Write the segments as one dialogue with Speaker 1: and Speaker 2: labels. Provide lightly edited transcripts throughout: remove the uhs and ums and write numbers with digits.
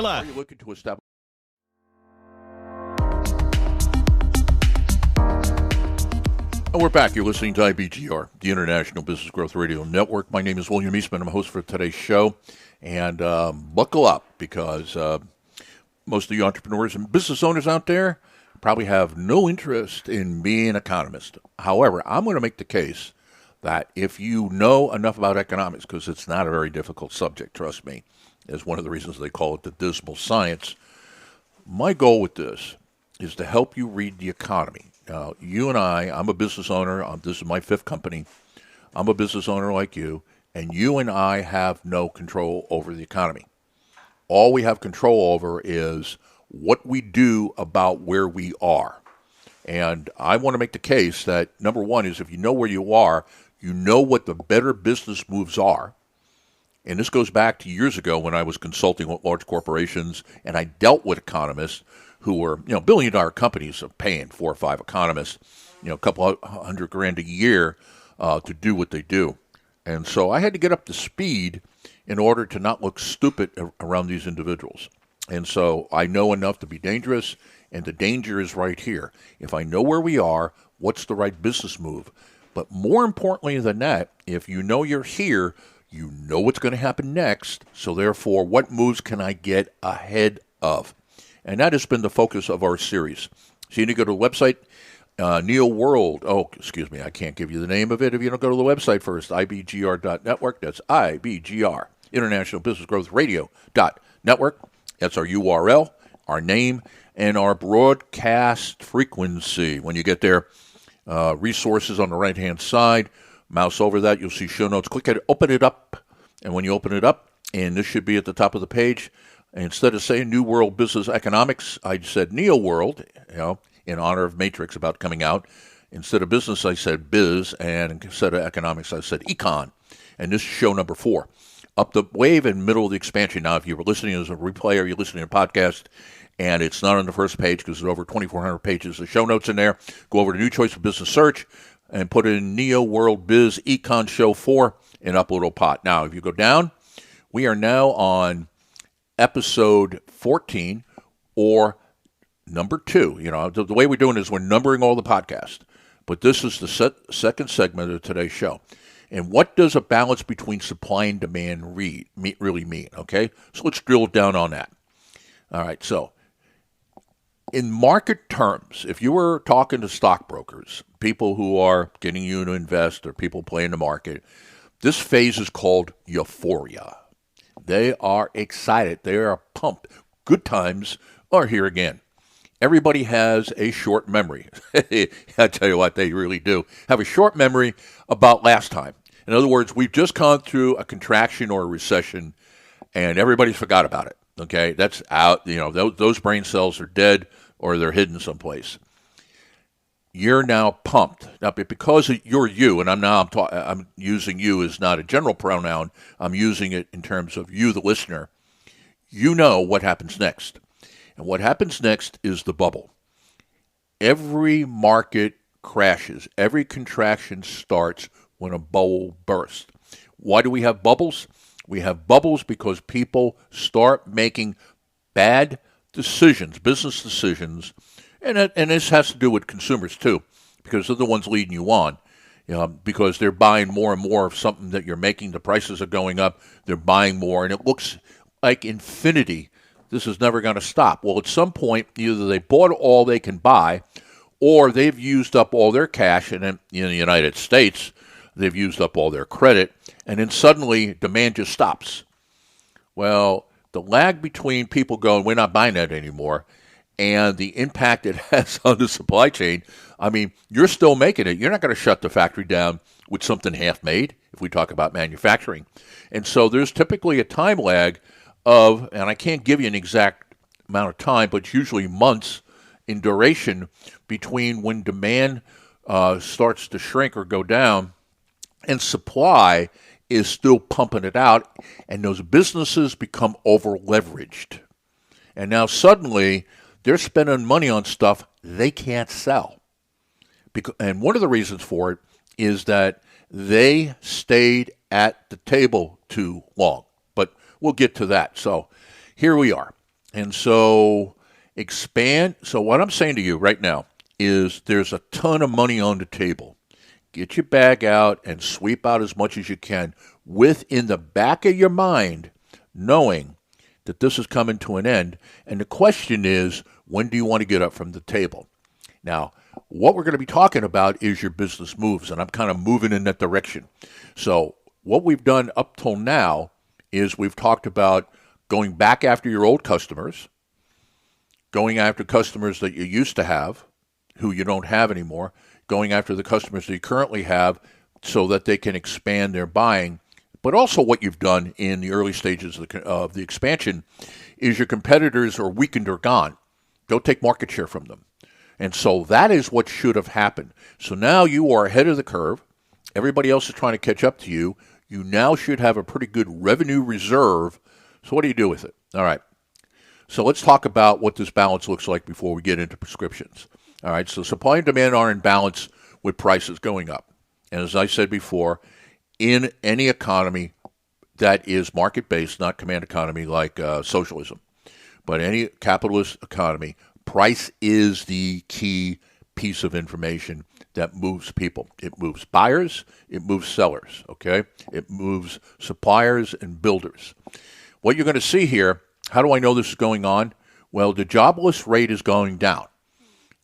Speaker 1: Last.
Speaker 2: Are you looking to establish? And we're back. You're listening to IBGR, the International Business Growth Radio Network. My name is William Eastman. I'm a host for today's show. And buckle up, because most of the entrepreneurs and business owners out there probably have no interest in being an economist. However, I'm going to make the case that if you know enough about economics, because it's not a very difficult subject, trust me, is one of the reasons they call it the dismal science. My goal with this is to help you read the economy. You and I'm a business owner. This is my fifth company. I'm a business owner like you, and you and I have no control over the economy. All we have control over is what we do about where we are. And I want to make the case that, number one, is if you know where you are, you know what the better business moves are. And this goes back to years ago when I was consulting with large corporations, and I dealt with economists who were, billion-dollar companies of paying 4 or 5 economists, a couple $100,000 a year to do what they do. And so I had to get up to speed in order to not look stupid around these individuals. And so I know enough to be dangerous, and the danger is right here. If I know where we are, what's the right business move? But more importantly than that, if you know you're here, you know what's going to happen next. So therefore, what moves can I get ahead of? And that has been the focus of our series. So you need to go to the website, Neo World. Oh, excuse me, I can't give you the name of it if you don't go to the website first, ibgr.network. That's IBGR, International Business Growth Radio.network. That's our URL, our name, and our broadcast frequency. When you get there, resources on the right-hand side, mouse over that, you'll see show notes. Click it, open it up, and when you open it up, and this should be at the top of the page, instead of saying New World Business Economics, I said Neo World, in honor of Matrix about coming out. Instead of business, I said biz, and instead of economics, I said econ. And this is show number 4. Up the wave in middle of the expansion. Now, if you were listening as a replay or you're listening to a podcast, and it's not on the first page because there's over 2,400 pages of show notes in there, go over to New Choice of Business Search and put in Neo World Biz Econ Show 4 and upload a pot. Now, if you go down, we are now on episode 14 or number 2. The way we're doing it is we're numbering all the podcasts. But this is the second segment of today's show. And what does a balance between supply and demand really mean? Okay, so let's drill down on that. All right, so in market terms, if you were talking to stockbrokers, people who are getting you to invest or people playing the market, this phase is called euphoria. They are excited. They are pumped. Good times are here again. Everybody has a short memory. I tell you what, they really do have a short memory about last time. In other words, we've just gone through a contraction or a recession, and everybody's forgot about it. Okay, that's out. Those brain cells are dead or they're hidden someplace. You're now pumped. Now, because you're you, and I'm using you as not a general pronoun. I'm using it in terms of you, the listener. You know what happens next. And what happens next is the bubble. Every market crashes. Every contraction starts when a bubble bursts. Why do we have bubbles? We have bubbles because people start making bad decisions, business decisions, and this has to do with consumers too, because they're the ones leading you on. Because they're buying more and more of something that you're making. The prices are going up. They're buying more, and it looks like infinity. This is never going to stop. Well, at some point, either they bought all they can buy, or they've used up all their cash, and in the United States, they've used up all their credit, and then suddenly demand just stops. Well, the lag between people going, we're not buying that anymore, and the impact it has on the supply chain, you're still making it. You're not going to shut the factory down with something half-made, if we talk about manufacturing. And so there's typically a time lag of, and I can't give you an exact amount of time, but it's usually months in duration between when demand starts to shrink or go down and supply is still pumping it out, and those businesses become over-leveraged. And now suddenly they're spending money on stuff they can't sell. And one of the reasons for it is that they stayed at the table too long. But we'll get to that. So here we are. And so expand. So what I'm saying to you right now is there's a ton of money on the table. Get your bag out and sweep out as much as you can within the back of your mind, knowing that this is coming to an end. And the question is, when do you want to get up from the table? Now, what we're going to be talking about is your business moves, and I'm kind of moving in that direction. So what we've done up till now is we've talked about going back after your old customers, going after customers that you used to have, who you don't have anymore, going after the customers that you currently have so that they can expand their buying. But also what you've done in the early stages of the expansion is your competitors are weakened or gone. Go take market share from them. And so that is what should have happened. So now you are ahead of the curve. Everybody else is trying to catch up to you. You now should have a pretty good revenue reserve. So what do you do with it? All right. So let's talk about what this balance looks like before we get into prescriptions. All right. So supply and demand are in balance with prices going up. And as I said before, in any economy that is market-based, not command economy like socialism, but any capitalist economy, price is the key piece of information that moves people. It moves buyers, it moves sellers, okay? It moves suppliers and builders. What you're going to see here, how do I know this is going on? Well, the jobless rate is going down.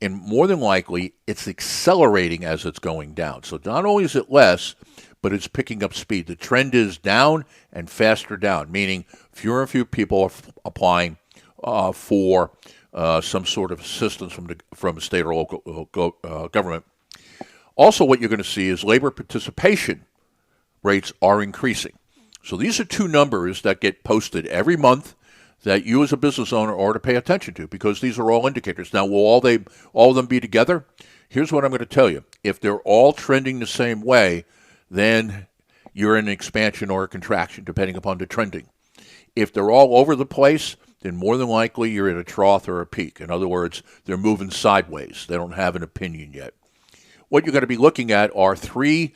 Speaker 2: And more than likely, it's accelerating as it's going down. So not only is it less, but it's picking up speed. The trend is down and faster down, meaning fewer and fewer people are applying for some sort of assistance from a state or local government. Also, what you're going to see is labor participation rates are increasing. So these are two numbers that get posted every month that you as a business owner ought to pay attention to, because these are all indicators. Now, will all of them be together? Here's what I'm going to tell you. If they're all trending the same way, then you're in an expansion or a contraction, depending upon the trending. If they're all over the place, then more than likely you're at a trough or a peak. In other words, they're moving sideways. They don't have an opinion yet. What you're going to be looking at are three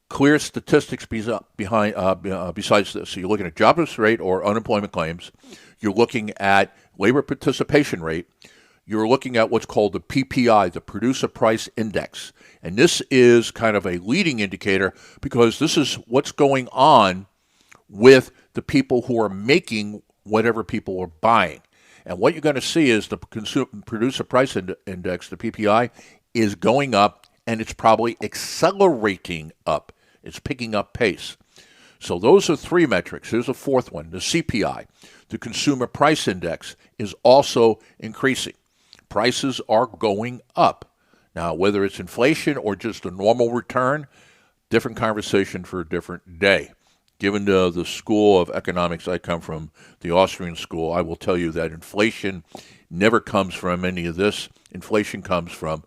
Speaker 2: clear statistics besides this. So you're looking at jobless rate or unemployment claims. You're looking at labor participation rate. You're looking at what's called the PPI, the Producer Price Index. And this is kind of a leading indicator because this is what's going on with the people who are making whatever people are buying. And what you're going to see is the Producer Price Index, the PPI, is going up, and it's probably accelerating up. It's picking up pace. So those are three metrics. Here's a fourth one, the CPI. The Consumer Price Index is also increasing. Prices are going up. Now, whether it's inflation or just a normal return, different conversation for a different day. Given the school of economics I come from, the Austrian school, I will tell you that inflation never comes from any of this. Inflation comes from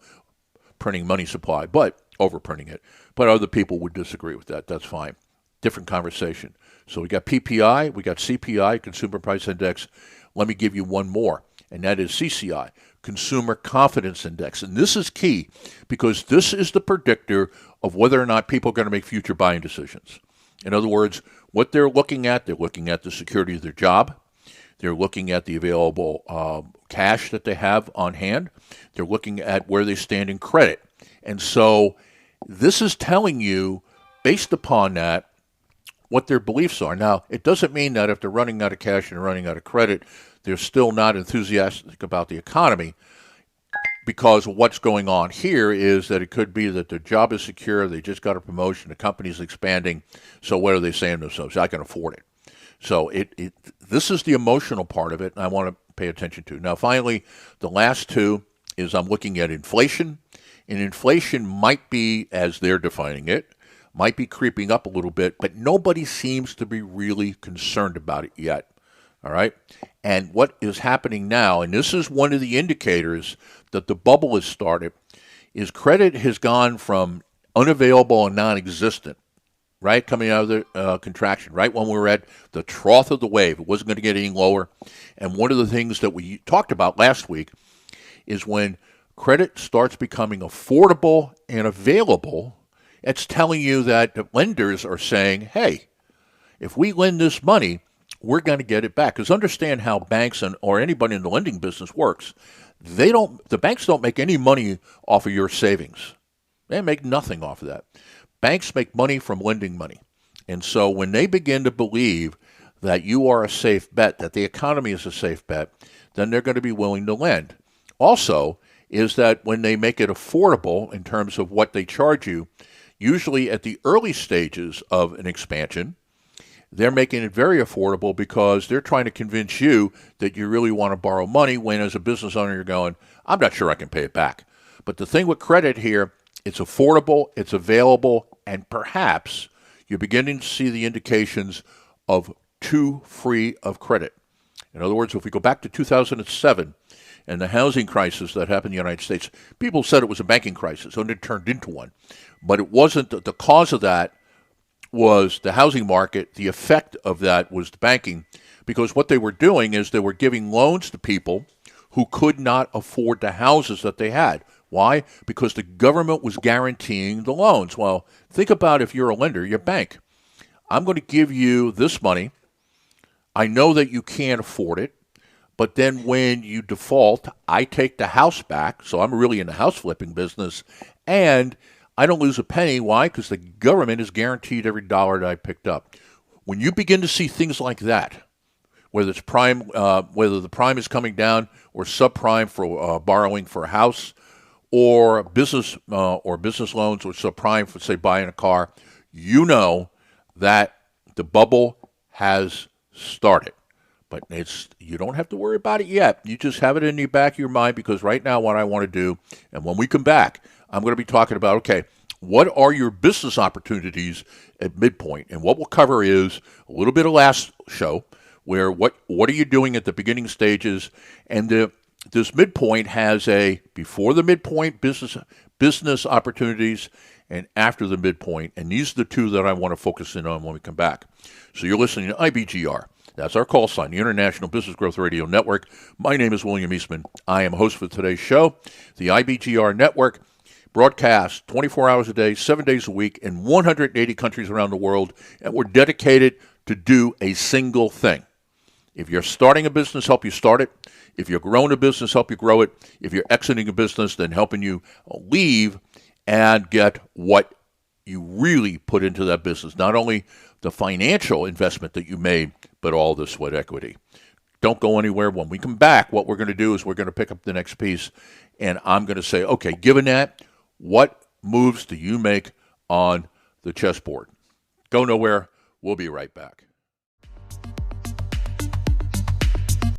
Speaker 2: printing money supply, but overprinting it. But other people would disagree with that. That's fine. Different conversation. So we got PPI, we got CPI, Consumer Price Index. Let me give you one more, and that is CCI, Consumer Confidence Index. And this is key because this is the predictor of whether or not people are going to make future buying decisions. In other words, what they're looking at the security of their job. They're looking at the available cash that they have on hand. They're looking at where they stand in credit. And so this is telling you, based upon that, what their beliefs are. Now, it doesn't mean that if they're running out of cash and running out of credit, they're still not enthusiastic about the economy, because what's going on here is that it could be that their job is secure, they just got a promotion, the company's expanding, so what are they saying to themselves? I can afford it. So this is the emotional part of it, and I want to pay attention to. Now, finally, the last two is I'm looking at inflation, and inflation might be, as they're defining it, might be creeping up a little bit, but nobody seems to be really concerned about it yet. All right? And what is happening now, and this is one of the indicators that the bubble has started, is credit has gone from unavailable and non-existent, right, coming out of the contraction, right when we were at the trough of the wave. It wasn't going to get any lower. And one of the things that we talked about last week is when credit starts becoming affordable and available, it's telling you that the lenders are saying, hey, if we lend this money, we're going to get it back. Because understand how banks or anybody in the lending business works. The banks don't make any money off of your savings. They make nothing off of that. Banks make money from lending money. And so when they begin to believe that you are a safe bet, that the economy is a safe bet, then they're going to be willing to lend. Also, is that when they make it affordable in terms of what they charge you, usually at the early stages of an expansion, they're making it very affordable because they're trying to convince you that you really want to borrow money when as a business owner you're going, I'm not sure I can pay it back. But the thing with credit here, it's affordable, it's available, and perhaps you're beginning to see the indications of too free of credit. In other words, if we go back to 2007 and the housing crisis that happened in the United States, people said it was a banking crisis, and it turned into one. But it wasn't. The cause of that was the housing market. The effect of that was the banking, because what they were doing is they were giving loans to people who could not afford the houses that they had. Why? Because the government was guaranteeing the loans. Well, think about if you're a lender, your bank. I'm going to give you this money. I know that you can't afford it, but then when you default, I take the house back. So I'm really in the house flipping business, and I don't lose a penny. Why? Because the government is guaranteed every dollar that I picked up. When you begin to see things like that, whether it's prime, whether the prime is coming down or subprime for borrowing for a house, or business loans, or subprime for, say, buying a car, you know that the bubble has started. But you don't have to worry about it yet. You just have it in the back of your mind, because right now what I want to do, and when we come back, I'm going to be talking about, okay, what are your business opportunities at midpoint? And what we'll cover is a little bit of last show, where what are you doing at the beginning stages, and this midpoint has a before the midpoint business opportunities and after the midpoint, and these are the two that I want to focus in on when we come back. So you're listening to IBGR. That's our call sign, the International Business Growth Radio Network. My name is William Eastman. I am host for today's show. The IBGR Network broadcasts 24 hours a day, 7 days a week, in 180 countries around the world, and we're dedicated to do a single thing. If you're starting a business, help you start it. If you're growing a business, help you grow it. If you're exiting a business, then helping you leave and get what you really put into that business. Not only the financial investment that you made, but all the sweat equity. Don't go anywhere. When we come back, what we're going to do is we're going to pick up the next piece, and I'm going to say, okay, given that, what moves do you make on the chessboard? Go nowhere. We'll be right back.